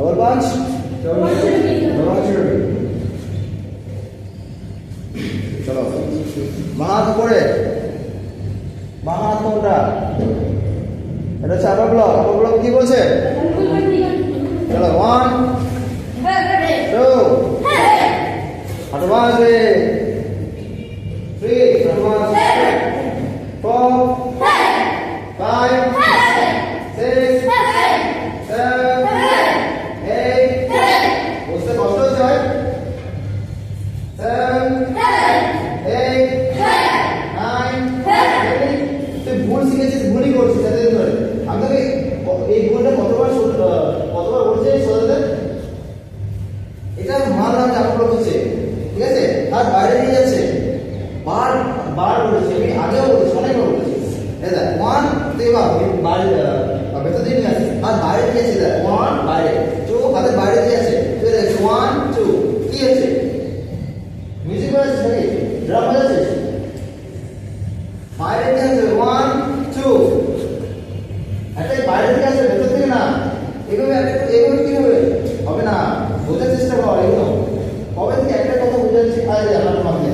double পাঁচ চলো বাঁ হাত উপরে বাঁ হাত কোনটা এটা হচ্ছে আপার ব্লক কি বলছে চলো 1 2 হাঁটু বাঁধবে 3 হাঁটু বাঁধবে 4 5 6 7 8 বুঝতে কষ্ট হচ্ছে ভাই 7 8 9 তুই ভুল শিখেছিস ভুলই করছিস এতদিন ধরে আমি তোকে এই ভুলটা কতবার বলছি সোজাতে এটা মানলাম যে আপনার হচ্ছে ঠিক আছে আর বাইরে নিয়ে যাচ্ছে বার বলেছি আমি আগেও বলেছি অনেকবার বলেছি এটা 1 তুই বাইরে ভেতর দিয়ে নিয়ে আসিস আর বাইরে দিয়ে আছে 1 বাইরে 2 হাতের বাইরে দিয়ে আছে তুই দেখ 1 2 কি আছে মিউজিক বাজাচ্ছিস নাকি ড্রাম বাজাচ্ছিস বাইরে দিয়ে আছে 1 2 এটাই বাইরে থেকে আসবে ভেতর থেকে না এভাবে কি হবে না বোঝার চেষ্টা করো এগুলো কবে থেকে একটা কথা বোঝার শেখায় যায় আমার মাধ্যমে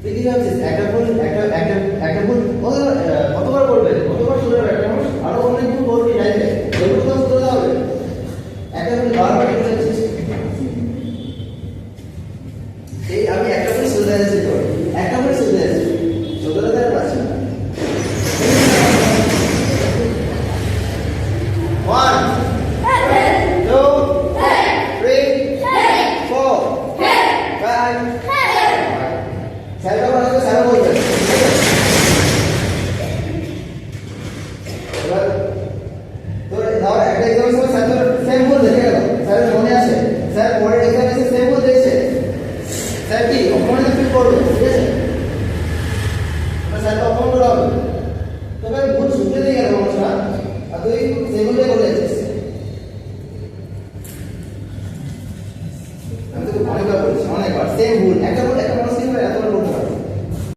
তুই কি ভাবছিস একটা ভুল কতবার করবে কতবার শুধরাবে একটা মানুষ আরো অনেক ভুল করবি লাইফে ওইগুলো তো শুধরাতে হবে একটা ভুল বারবার করে যাচ্ছিস এই আমি একটা ভুল শুধরে যাচ্ছি তো একটা ভুল শুধরে যাচ্ছি শুধরাতে আর পারছি না 1 2 3 4 5 স্যারটা বলতে স্যার বলতে এবার তোর ধর একটা এক্সামের সময় স্যার তোর সেম বল দেখে গেল স্যারের মনে আছে স্যার পরের এক্সামে এসে সেম বল দিয়েছে স্যার কি অপমানিত ফিল করবে ঠিক আছে স্যার তো অপমান করা হবে তোকে আমি ভুল শুনতে দিয়ে গেল মানুষরা আর তুই সেগুলোই বলে যাচ্ছিস আমি তোকে অনেকবার বলেছি অনেকবার সেম ভুল একটা